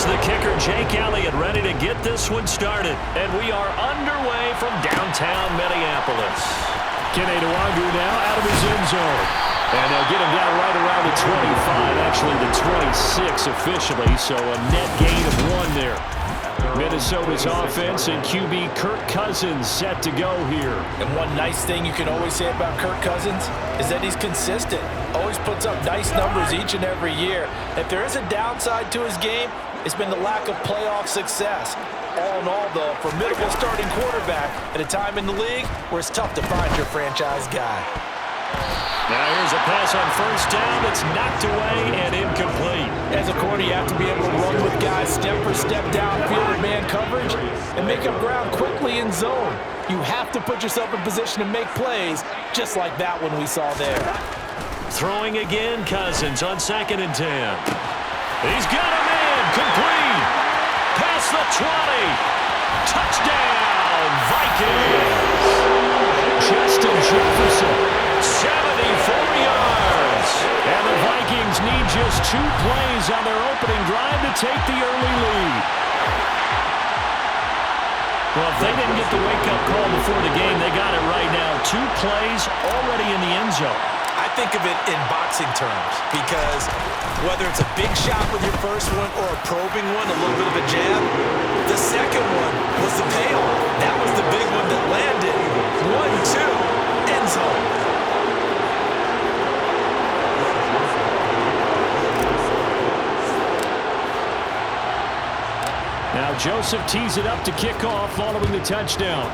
Here's the kicker, Jake Elliott, ready to get this one started. And we are underway from downtown Minneapolis. Kenny Nwangu now out of his end zone. And they'll get him down right around the 25, actually the 26 officially, so a net gain of 1 there. Minnesota's offense and QB Kirk Cousins set to go here. And one nice thing you can always say about Kirk Cousins is that he's consistent. Always puts up nice numbers each and every year. If there is a downside to his game, it's been the lack of playoff success. All in all, though, formidable starting quarterback at a time in the league where it's tough to find your franchise guy. Now here's a pass on first down. It's knocked away and incomplete. As a corner, you have to be able to run with guys step for step downfield in man coverage and make up ground quickly in zone. You have to put yourself in position to make plays, just like that one we saw there. Throwing again, Cousins on 2nd and 10. He's got a man, complete. Past the 20. Touchdown, Vikings. Justin Jefferson, 74 yards. And the Vikings need just 2 plays on their opening drive to take the early lead. Well, if they didn't get the wake-up call before the game, they got it right now. 2 plays already in the end zone. I think of it in boxing terms because whether it's a big shot with your first one or a probing one, a little bit of a jab, the second one was the payoff. That was the big one that landed. 1-2, end zone. Now Joseph tees it up to kick off following the touchdown.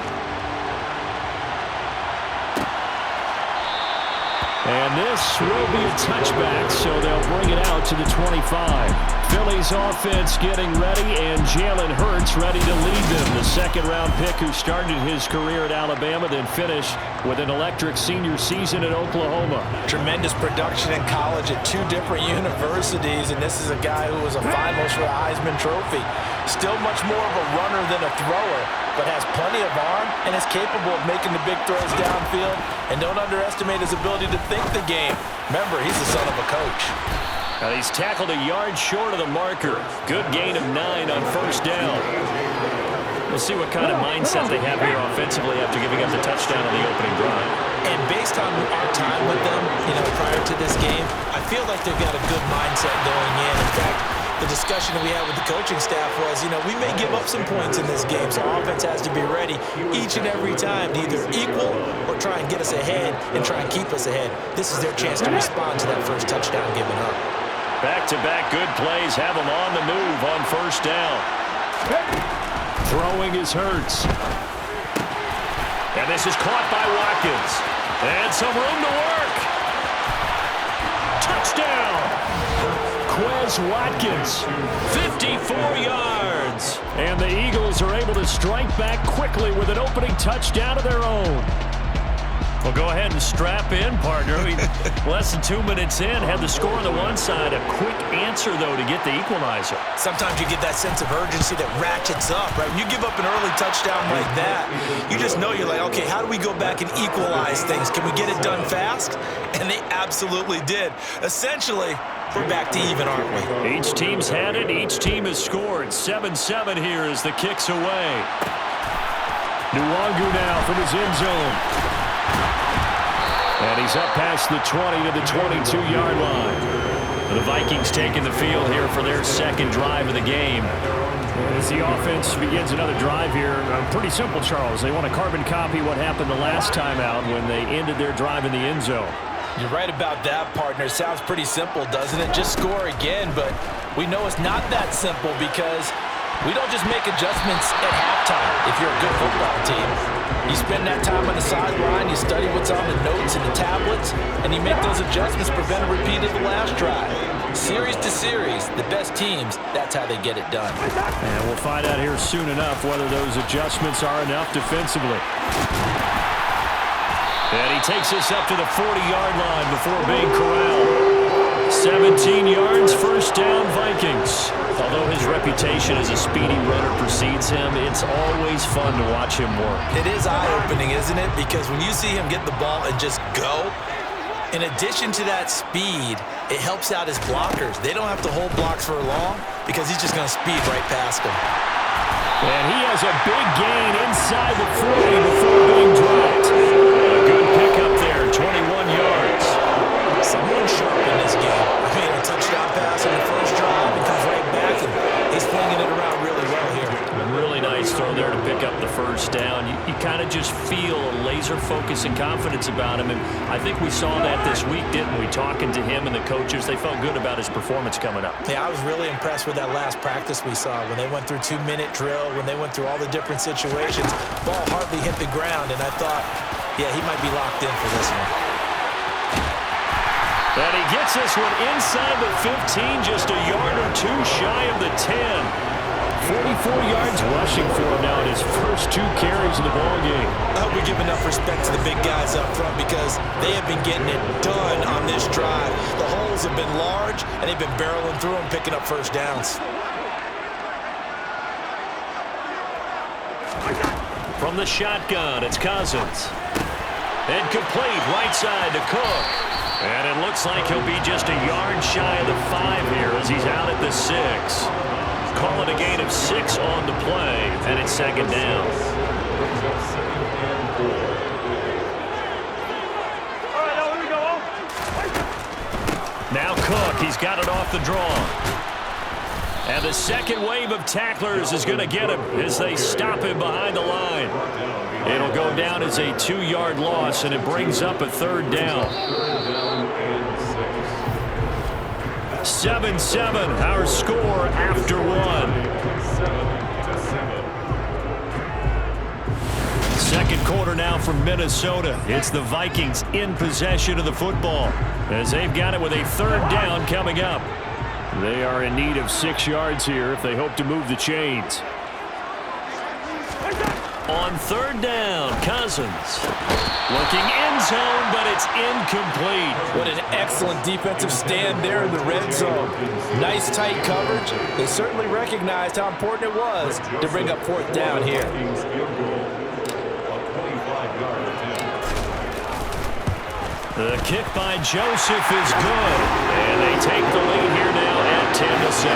And this will be a touchback, so they'll bring it out to the 25. Philly's offense getting ready, and Jalen Hurts ready to lead them. The second-round pick who started his career at Alabama, then finished with an electric senior season at Oklahoma. Tremendous production in college at 2 different universities, and this is a guy who was a finalist for the Heisman Trophy. Still much more of a runner than a thrower, but has plenty of arm and is capable of making the big throws downfield. And don't underestimate his ability to think the game. Remember, he's the son of a coach. Now he's tackled a yard short of the marker. Good gain of 9 on first down. We'll see what kind of mindset they have here offensively after giving up the touchdown on the opening drive. And based on our time with them, prior to this game, I feel like they've got a good mindset going in. In fact, the discussion that we had with the coaching staff was, we may give up some points in this game, so offense has to be ready each and every time to either equal or try and get us ahead and try and keep us ahead. This is their chance to respond to that first touchdown given up. Back-to-back good plays have them on the move on first down. Throwing is Hurts. And this is caught by Watkins. And some room to work. Touchdown! Quez Watkins, 54 yards. And the Eagles are able to strike back quickly with an opening touchdown of their own. Well, go ahead and strap in, partner. Less than 2 minutes in, had the score on the one side. A quick answer, though, to get the equalizer. Sometimes you get that sense of urgency that ratchets up, right? When you give up an early touchdown like that, you just know you're like, okay, how do we go back and equalize things? Can we get it done fast? And they absolutely did. Essentially, we're back to even, aren't we? Each team's had it. Each team has scored. 7-7 here as the kick's away. Nwangu now from his end zone. And he's up past the 20 to the 22-yard line. The Vikings taking the field here for their second drive of the game. As the offense begins another drive here, pretty simple, Charles. They want to carbon copy what happened the last time out when they ended their drive in the end zone. You're right about that, partner. Sounds pretty simple, doesn't it? Just score again, but we know it's not that simple because we don't just make adjustments at halftime if you're a good football team. You spend that time on the sideline, you study what's on the notes and the tablets, and you make those adjustments, prevent a repeat of the last drive. Series to series, the best teams, that's how they get it done. And we'll find out here soon enough whether those adjustments are enough defensively. And he takes us up to the 40-yard line before being corralled. 17 yards, first down, Vikings. Although his reputation as a speedy runner precedes him, it's always fun to watch him work. It is eye-opening, isn't it? Because when you see him get the ball and just go, in addition to that speed, it helps out his blockers. They don't have to hold blocks for long. because he's just going to speed right past him. And he has a big gain inside the 40 before being dropped. A good pickup there, 21 yards. Someone sharp in this game. I mean, a touchdown pass on the first drive and comes right back, and he's flinging it around really well here. Really nice throw there to pick up the first down. You kind of just feel a laser focus and confidence about him, and I think we saw that this week, didn't we? Talking to him and the coaches, they felt good about his performance coming up. Yeah, I was really impressed with that last practice we saw when they went through 2-minute drill, when they went through all the different situations. Ball hardly hit the ground, and I thought, yeah, he might be locked in for this one. And he gets this one inside the 15, just a yard or two shy of the 10. 44 yards rushing for him now in his first 2 carries in the ballgame. I hope we give enough respect to the big guys up front because they have been getting it done on this drive. The holes have been large, and they've been barreling through them, picking up first downs. From the shotgun, it's Cousins. And complete right side to Cook. And it looks like he'll be just a yard shy of the 5 here as he's out at the 6. Call it a gain of 6 on the play, and it's second down. Now Cook, he's got it off the draw. And the second wave of tacklers is going to get him as they stop him behind the line. It'll go down as a 2-yard loss, and it brings up a third down. 7-7, our score after 1. Second quarter now from Minnesota. It's the Vikings in possession of the football as they've got it with a third down coming up. They are in need of 6 yards here if they hope to move the chains. On third down, Cousins. Looking end zone, but it's incomplete. What an excellent defensive stand there in the red zone. Nice tight coverage. They certainly recognized how important it was to bring up fourth down here. The kick by Joseph is good. And they take the lead here now at 10-7.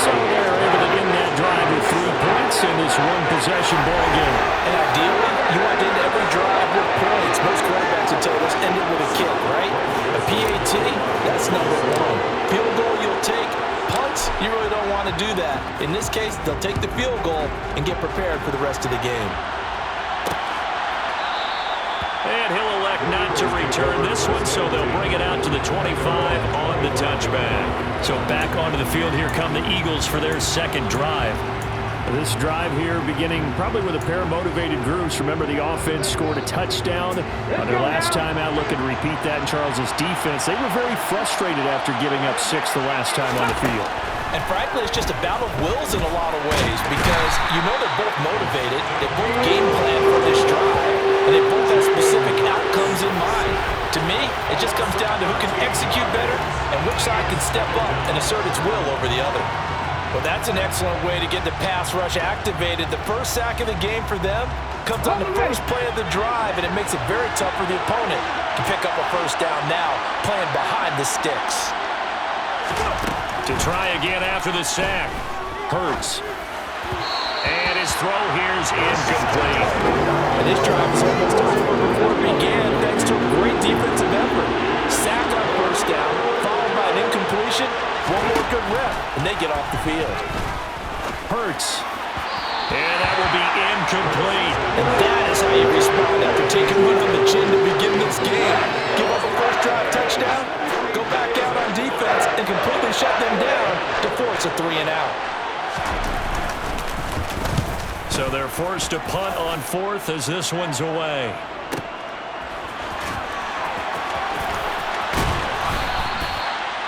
So they're able to end that drive with 3 points in this one-possession ball game. And ideally, you want to end every drive with points. Most quarterbacks would tell us end it with a kick, right? A PAT, that's number 1. Field goal you'll take. Punts, you really don't want to do that. In this case, they'll take the field goal and get prepared for the rest of the game. And he'll elect not to return this one, so they'll bring it out to the 25 on the touchback. So back onto the field, here come the Eagles for their second drive. This drive here beginning probably with a pair of motivated groups. Remember, the offense scored a touchdown on their last time out. Looking to repeat that in Charles's defense. They were very frustrated after giving up 6 the last time on the field. And frankly, it's just a battle of wills in a lot of ways because you know they're both motivated. They both game plan for this drive, and they both have specific outcomes in mind. To me, it just comes down to who can execute better and which side can step up and assert its will over the other. Well, that's an excellent way to get the pass rush activated. The first sack of the game for them comes on the first play of the drive, and it makes it very tough for the opponent to pick up a first down now, playing behind the sticks. To try again after the sack. Hurts. And his throw here is incomplete. And this drive is almost over before it began thanks to a great defensive effort. Sack on first down, followed by an incompletion. One more good rep, and they get off the field. Hurts. And that will be incomplete. And that is how you respond after taking one on the chin to begin this game. Give up a first drive touchdown, go back out on defense, and completely shut them down to force a 3-and-out. So they're forced to punt on fourth as this one's away.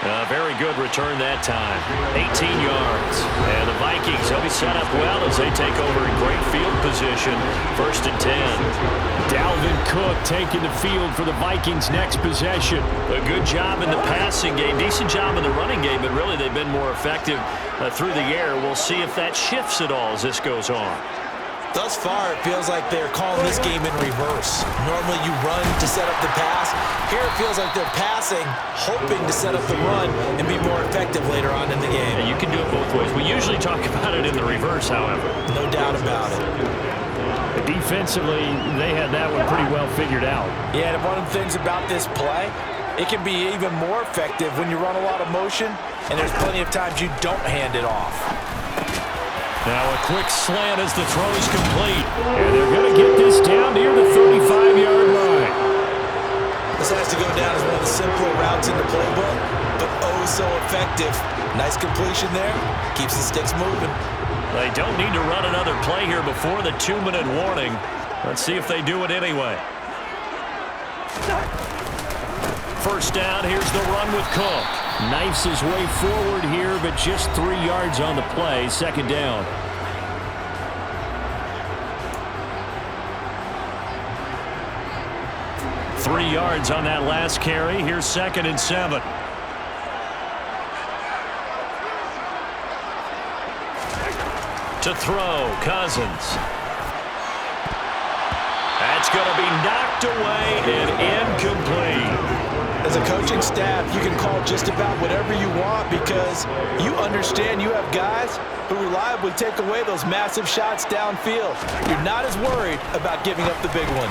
A very good return that time. 18 yards. And the Vikings, they'll be set up well as they take over in great field position. 1st and 10. Dalvin Cook taking the field for the Vikings' next possession. A good job in the passing game. Decent job in the running game, but really they've been more effective through the air. We'll see if that shifts at all as this goes on. Thus far, it feels like they're calling this game in reverse. Normally you run to set up the pass. Here it feels like they're passing, hoping to set up the run and be more effective later on in the game. And you can do it talk about it in the reverse, however. No doubt about it. Defensively, they had that one pretty well figured out. Yeah, and one of the things about this play, it can be even more effective when you run a lot of motion, and there's plenty of times you don't hand it off. Now a quick slant as the throw is complete. And they're going to get this down near the 35-yard line. This has to go down as one of the simpler routes in the playbook, but oh so effective. Nice completion there. Keeps the sticks moving. They don't need to run another play here before the 2-minute warning. Let's see if they do it anyway. First down, here's the run with Cook. Knifes his way forward here, but just 3 yards on the play. Second down. Three yards on that last carry. Here's 2nd and 7. To throw, Cousins. That's going to be knocked away and incomplete. As a coaching staff, you can call just about whatever you want because you understand you have guys who reliably take away those massive shots downfield. You're not as worried about giving up the big one.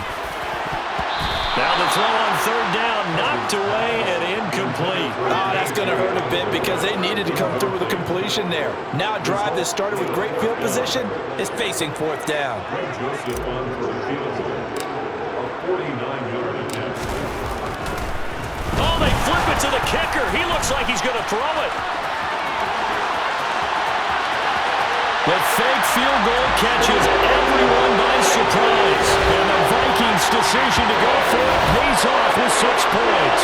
Now the throw on 3rd down, knocked away and incomplete. Oh, that's going to hurt a bit because they needed to come through with a completion there. Now a drive that started with great field position is facing 4th down. Oh, they flip it to the kicker. He looks like he's going to throw it. The fake field goal catches everyone by surprise. And the Vikings' decision to go for it pays off with 6 points.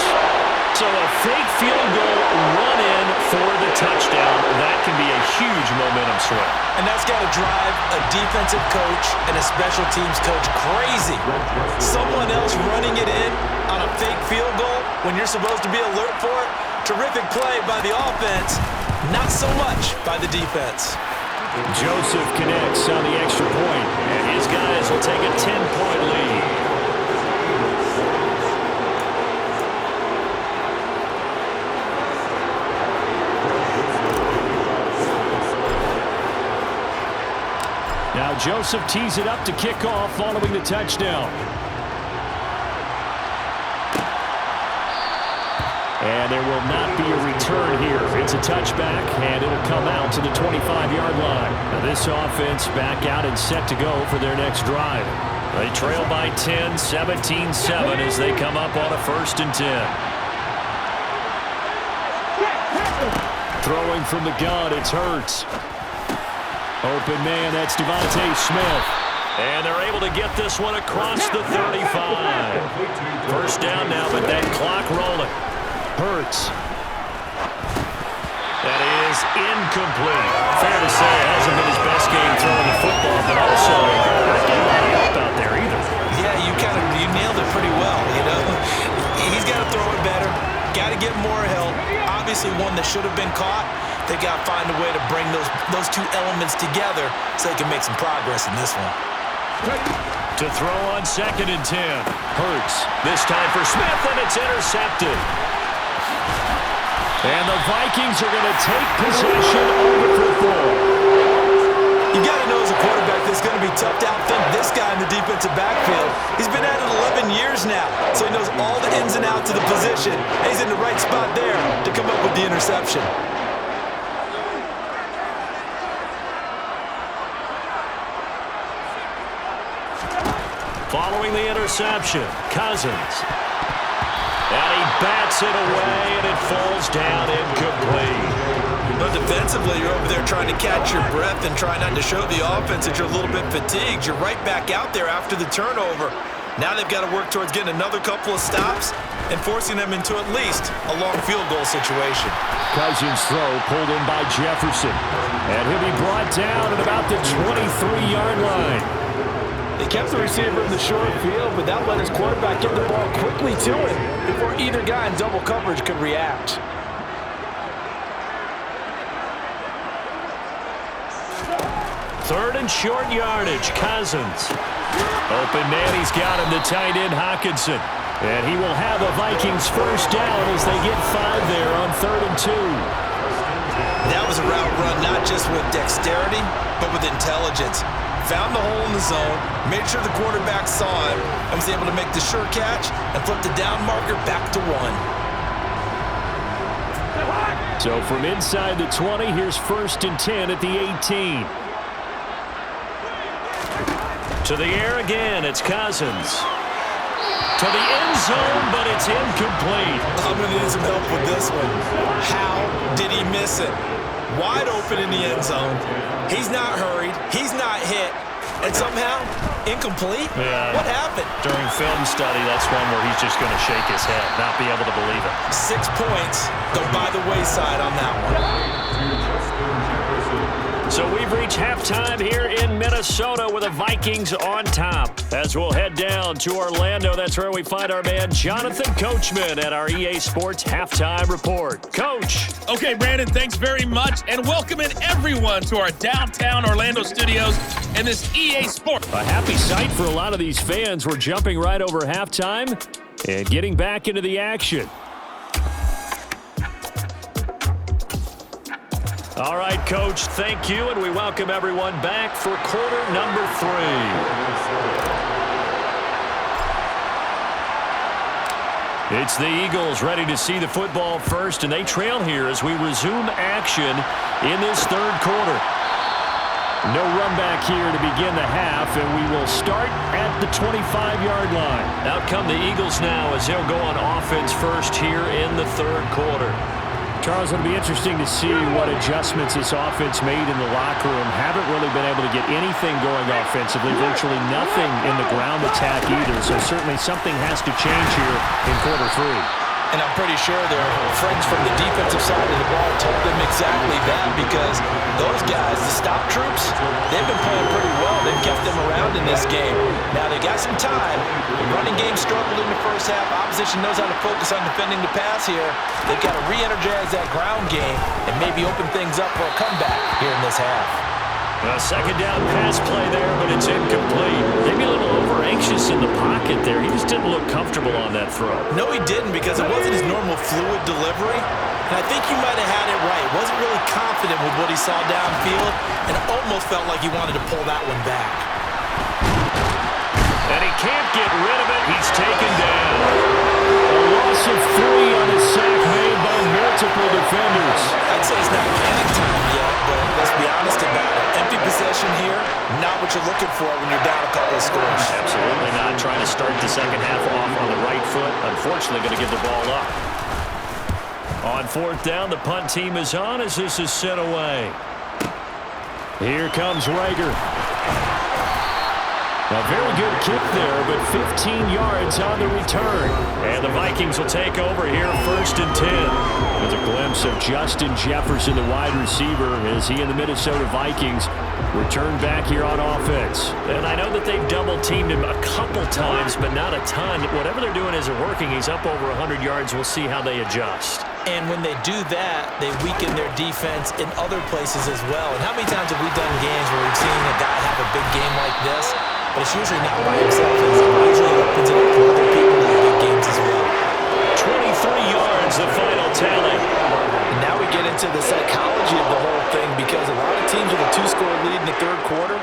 So a fake field goal run in for the touchdown. That can be a huge momentum swing. And that's got to drive a defensive coach and a special teams coach crazy. Someone else running it in on a fake field goal when you're supposed to be alert for it. Terrific play by the offense. Not so much by the defense. Joseph connects on the extra point, and his guys will take a 10-point lead. Now Joseph tees it up to kick off following the touchdown. And there will not be a return here. It's a touchback, and it'll come out to the 25-yard line. Now this offense back out and set to go for their next drive. They trail by 10, 17-7 as they come up on a 1st and 10. Throwing from the gun, it's Hurts. Open man, that's Devontae Smith. And they're able to get this one across the 35. First down now, but that clock rolling. Hurts. That is incomplete. Fair to say it hasn't been his best game throwing the football, but also not getting a lot of help out there either. Yeah, you nailed it pretty well, you know. He's got to throw it better. Got to get more help. Obviously one that should have been caught. They got to find a way to bring those two elements together so they can make some progress in this one. To throw on 2nd and 10. Hurts. This time for Smith, and it's intercepted. And the Vikings are going to take possession of the football. You got to know as a quarterback this is going to be tough to outthink this guy in the defensive backfield. He's been at it 11 years now, so he knows all the ins and outs of the position. And he's in the right spot there to come up with the interception. Following the interception, Cousins. And he bats it away, and it falls down incomplete. But defensively, you're over there trying to catch your breath and try not to show the offense that you're a little bit fatigued. You're right back out there after the turnover. Now they've got to work towards getting another couple of stops and forcing them into at least a long field goal situation. Cousins' throw pulled in by Jefferson. And he'll be brought down at about the 23-yard line. They kept the receiver in the short field, but that let his quarterback get the ball quickly to him before either guy in double coverage could react. Third and short yardage, Cousins. Open man, he's got him, the tight end Hockenson. And he will have a Vikings first down as they get 5 there on 3rd and 2. That was a route run not just with dexterity, but with intelligence. Found the hole in the zone, made sure the quarterback saw it, and was able to make the sure catch and flip the down marker back to 1. So from inside the 20, here's 1st and 10 at the 18. To the air again, it's Cousins. To the end zone, but it's incomplete. I'm going to need some help with this one. How did he miss it? Wide open in the end zone. He's not hurried. He's not hit. And somehow, incomplete? Yeah. What happened? During film study, that's one where he's just going to shake his head, not be able to believe it. 6 points go by the wayside on that one. So we've reached halftime here in Minnesota with the Vikings on top. As we'll head down to Orlando, that's where we find our man Jonathan Coachman at our EA Sports Halftime Report. Coach. Okay, Brandon, thanks very much, and welcoming everyone to our downtown Orlando studios and this EA Sports. A happy sight for a lot of these fans. We're jumping right over halftime and getting back into the action. All right, Coach, thank you, and we welcome everyone back for quarter number 3. It's the Eagles ready to see the football first, and they trail here as we resume action in this third quarter. No run back here to begin the half, and we will start at the 25-yard line. Out come the Eagles now as they'll go on offense first here in the third quarter. Charles, it'll be interesting to see what adjustments this offense made in the locker room. Haven't really been able to get anything going offensively, virtually nothing in the ground attack either. So certainly something has to change here in quarter 3. And I'm pretty sure their friends from the defensive side of the ball told them exactly that, because those guys, the stop troops, they've been playing pretty well. They've kept them around in this game. Now they got some time. The running game struggled in the first half. Opposition knows how to focus on defending the pass here. They've got to re-energize that ground game and maybe open things up for a comeback here in this half. A second down pass play there, but it's incomplete. Maybe a little over-anxious in the pocket there. He just didn't look comfortable on that throw. No, he didn't, because it wasn't his normal fluid delivery. And I think you might have had it right. Wasn't really confident with what he saw downfield, and almost felt like he wanted to pull that one back. And he can't get rid of it. He's taken down. A loss of 3 on his sack made by multiple defenders. I'd say it's not panic time yet, but let's be honest about it. Empty possession here, not what you're looking for when you're down a couple of scores. Absolutely not. Trying to start the second half off on the right foot. Unfortunately, going to give the ball up. On 4th down, the punt team is on as this is sent away. Here comes Rager. A very good kick there, but 15 yards on the return. And the Vikings will take over here 1st and 10. With a glimpse of Justin Jefferson, the wide receiver, as he and the Minnesota Vikings return back here on offense. And I know that they've double-teamed him a couple times, but not a ton. Whatever they're doing isn't working. He's up over 100 yards. We'll see how they adjust. And when they do that, they weaken their defense in other places as well. And how many times have we done games where we've seen a guy have a big game like this? But it's usually not by himself. It usually opens it up for other people in big games as well. 23 yards, the final tally. And now we get into the psychology of the whole thing, because a lot of teams with a 2-score lead in the third quarter,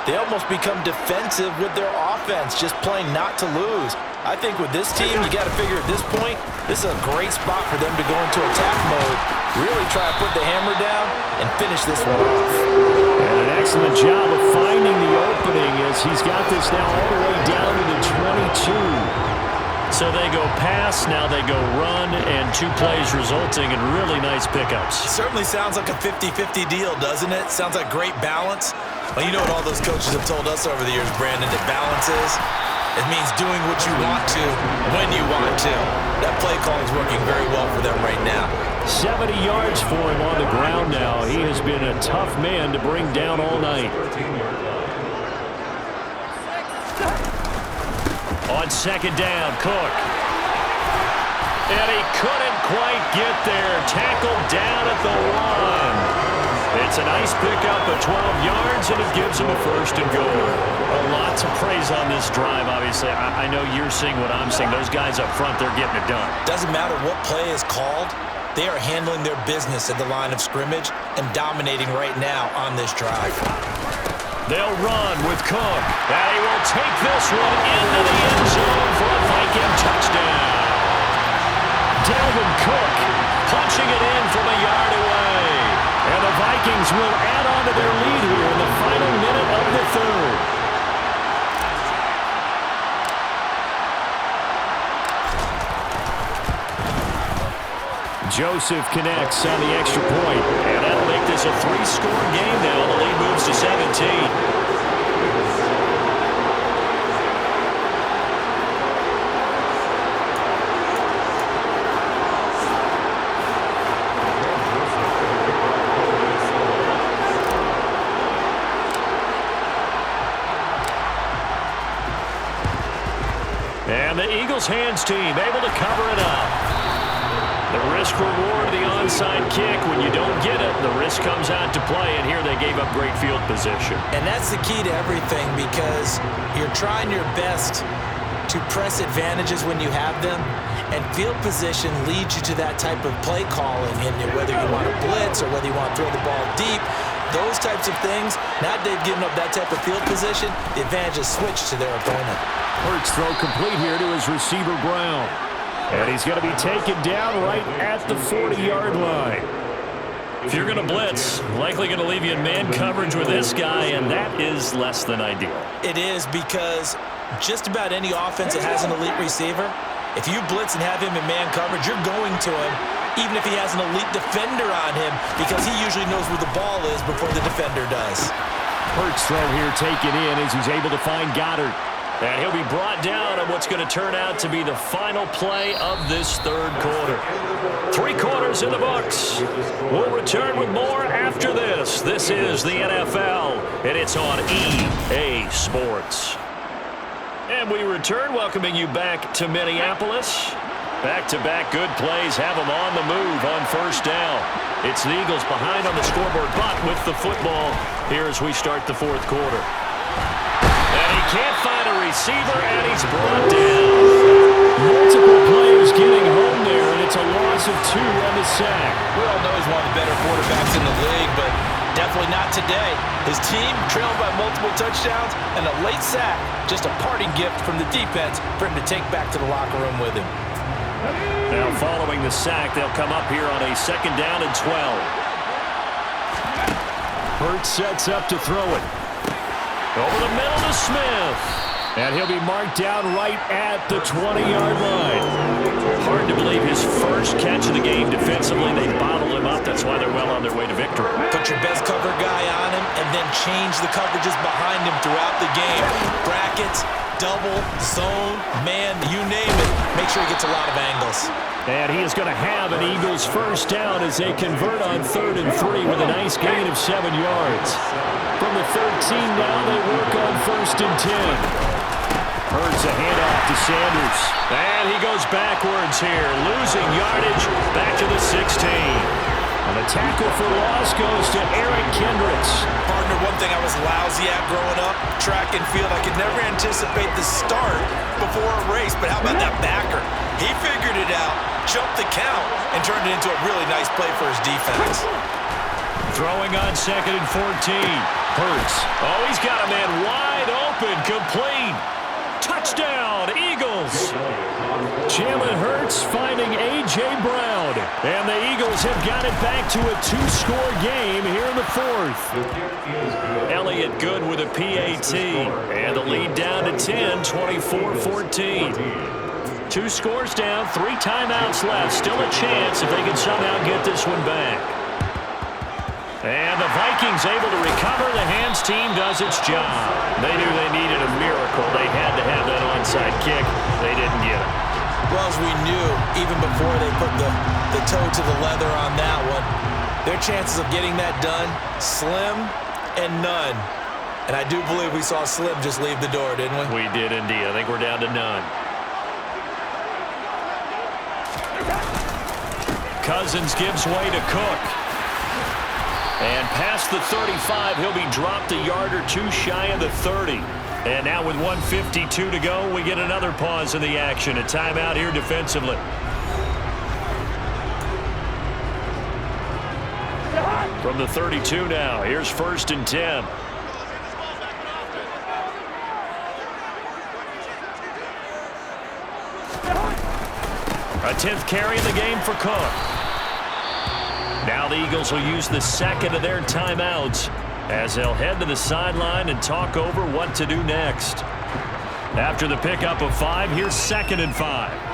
they almost become defensive with their offense, just playing not to lose. I think with this team, you got to figure at this point, this is a great spot for them to go into attack mode, really try to put the hammer down and finish this one off. And an excellent job of finding the opening as he's got this now all the way down to the 22. So they go pass, now they go run, and 2 plays resulting in really nice pickups. It certainly sounds like a 50-50 deal, doesn't it? Sounds like great balance. Well, you know what all those coaches have told us over the years, Brandon, that balance is? It means doing what you want to, when you want to. That play call is working very well for them right now. 70 yards for him on the ground now. He has been a tough man to bring down all night. On 2nd down, Cook. And he couldn't quite get there. Tackled down at the 1. It's a nice pickup of 12 yards, and it gives him a 1st and goal. A lot to praise on this drive, obviously. I know you're seeing what I'm seeing. Those guys up front, they're getting it done. Doesn't matter what play is called. They are handling their business at the line of scrimmage and dominating right now on this drive. They'll run with Cook. And he will take this one into the end zone for a Viking touchdown. Dalvin Cook punching it in from a yard away. And the Vikings will add on to their lead here in the final minute of the third. Joseph connects on the extra point, and that'll make this a 3-score game now. The lead moves to 17. And the Eagles hands team able to cover it up. The risk-reward of the onside kick. When you don't get it, the risk comes out to play, and here they gave up great field position. And that's the key to everything, because you're trying your best to press advantages when you have them, and field position leads you to that type of play calling, and whether you want to blitz or whether you want to throw the ball deep, those types of things. Now they've given up that type of field position, the advantage is switched to their opponent. Hurts throw complete here to his receiver, Brown. And he's going to be taken down right at the 40-yard line. If you're going to blitz, likely going to leave you in man coverage with this guy, and that is less than ideal. It is, because just about any offense that has an elite receiver, if you blitz and have him in man coverage, you're going to him, even if he has an elite defender on him, because he usually knows where the ball is before the defender does. Hurts throw here taken in as he's able to find Goddard. And he'll be brought down on what's going to turn out to be the final play of this third quarter. 3 quarters in the books. We'll return with more after this. This is the NFL, and it's on EA Sports. And we return, welcoming you back to Minneapolis. Back-to-back good plays have them on the move on first down. It's the Eagles behind on the scoreboard, but with the football here as we start the fourth quarter. And he can't find a receiver, and he's brought down. Multiple players getting home there, and it's a loss of 2 on the sack. We all know he's one of the better quarterbacks in the league, but definitely not today. His team trailed by multiple touchdowns, and a late sack, just a parting gift from the defense for him to take back to the locker room with him. Now following the sack, they'll come up here on a 2nd down and 12. Hurts sets up to throw it. Over the middle to Smith. And he'll be marked down right at the 20-yard line. Hard to believe his first catch of the game defensively. They bottled him up. That's why they're well on their way to victory. Put your best cover guy on him and then change the coverages behind him throughout the game. Brackets, double, zone, man, you name it. Make sure he gets a lot of angles. And he is going to have an Eagles first down as they convert on 3rd and 3 with a nice gain of 7 yards. From the 13 now, they work on 1st and 10. Hurts a handoff to Sanders. And he goes backwards here, losing yardage back to the 16. And the tackle for loss goes to Eric Kendricks. Partner, one thing I was lousy at growing up, track and field. I could never anticipate the start before a race, but how about that backer? He figured it out, jumped the count, and turned it into a really nice play for his defense. Throwing on 2nd and 14. Hurts. Oh, he's got a man wide open, complete. Touchdown, Eagles. Jalen Hurts finding A.J. Brown. And the Eagles have got it back to a 2-score game here in the 4th. Elliott good with a PAT. And the lead down to 10, 24-14. 2 scores down, 3 timeouts left. Still a chance if they can somehow get this one back. And the Vikings able to recover. The hands team does its job. They knew they needed a miracle. They had to have that onside kick. They didn't get it. Well, as we knew, even before they put the toe to the leather on that one, their chances of getting that done, slim and none. And I do believe we saw Slim just leave the door, didn't we? We did indeed. I think we're down to none. Cousins gives way to Cook. And past the 35, he'll be dropped a yard or 2 shy of the 30. And now with 1:52 to go, we get another pause in the action. A timeout here defensively. From the 32 now, here's 1st and 10. A 10th carry in the game for Cook. Now the Eagles will use the second of their timeouts as they'll head to the sideline and talk over what to do next. After the pickup of 5, here's 2nd and 5.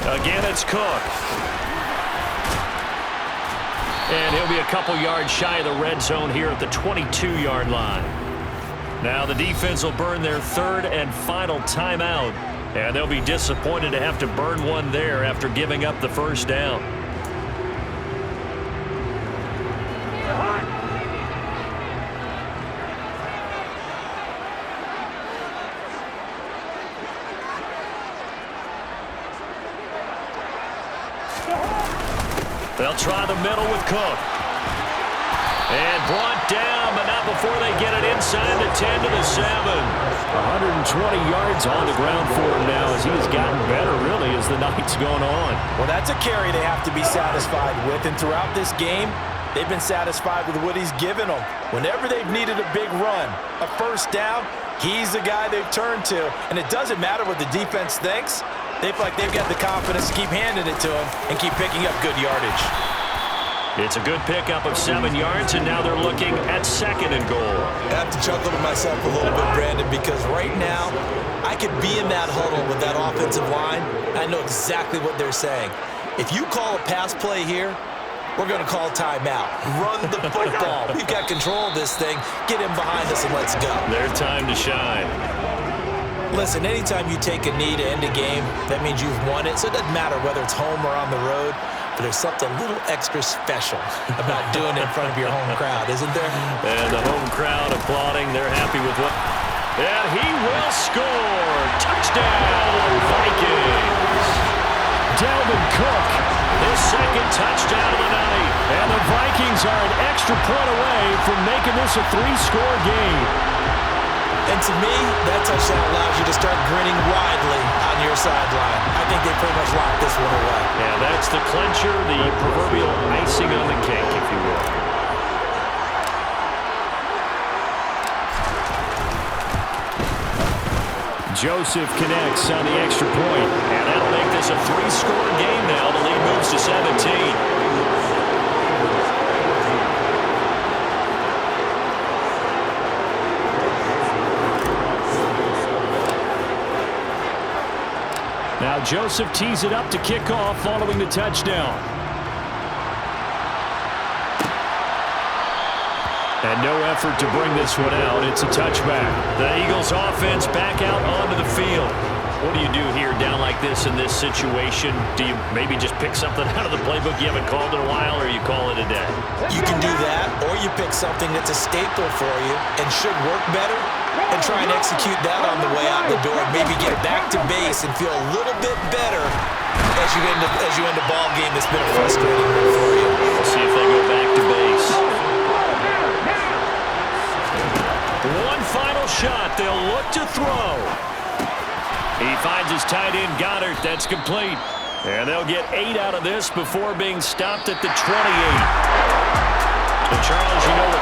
Again, it's Cook. And he'll be a couple yards shy of the red zone here at the 22-yard line. Now the defense will burn their 3rd and final timeout, and they'll be disappointed to have to burn one there after giving up the 1st down. They'll try the middle with Cook. And brought down, but not before they get it inside the 10 to the 7. 120 yards on the ground for him now as he's gotten better, really, as the night's gone on. Well, that's a carry they have to be satisfied with. And throughout this game, they've been satisfied with what he's given them. Whenever they've needed a big run, a 1st down, he's the guy they've turned to. And it doesn't matter what the defense thinks. They feel like they've got the confidence to keep handing it to him and keep picking up good yardage. It's a good pickup of 7 yards, and now they're looking at 2nd and goal. I have to chuckle to myself a little bit, Brandon, because right now I could be in that huddle with that offensive line. I know exactly what they're saying. If you call a pass play here, we're going to call timeout. Run the football. We've got control of this thing. Get him behind us and let's go. Their time to shine. Listen, anytime you take a knee to end a game, that means you've won it. So it doesn't matter whether it's home or on the road. But there's something a little extra special about doing it in front of your home crowd, isn't there? And the home crowd applauding. They're happy with what... And he will score! Touchdown, Vikings! Dalvin Cook, his 2nd touchdown of the night. And the Vikings are an extra point away from making this a 3-score game. And to me, that touchdown allows you to start grinning widely on your sideline. I think they pretty much locked this one away. Yeah, that's the clincher, the proverbial icing on the cake, if you will. Joseph connects on the extra point, and that'll make this a 3-score game now. The lead moves to 17. Now Joseph tees it up to kick off following the touchdown. And no effort to bring this one out. It's a touchback. The Eagles offense back out onto the field. What do you do here down like this in this situation? Do you maybe just pick something out of the playbook you haven't called in a while, or you call it a day? You can do that, or you pick something that's a staple for you and should work better and try and execute that on the way out the door. Maybe get back to base and feel a little bit better as you end a ball game that's been a frustrating one for you. We'll see if they go back to base. One final shot. They'll look to throw. He finds his tight end, Goddard. That's complete. And they'll get 8 out of this before being stopped at the 28. So, Charles, you know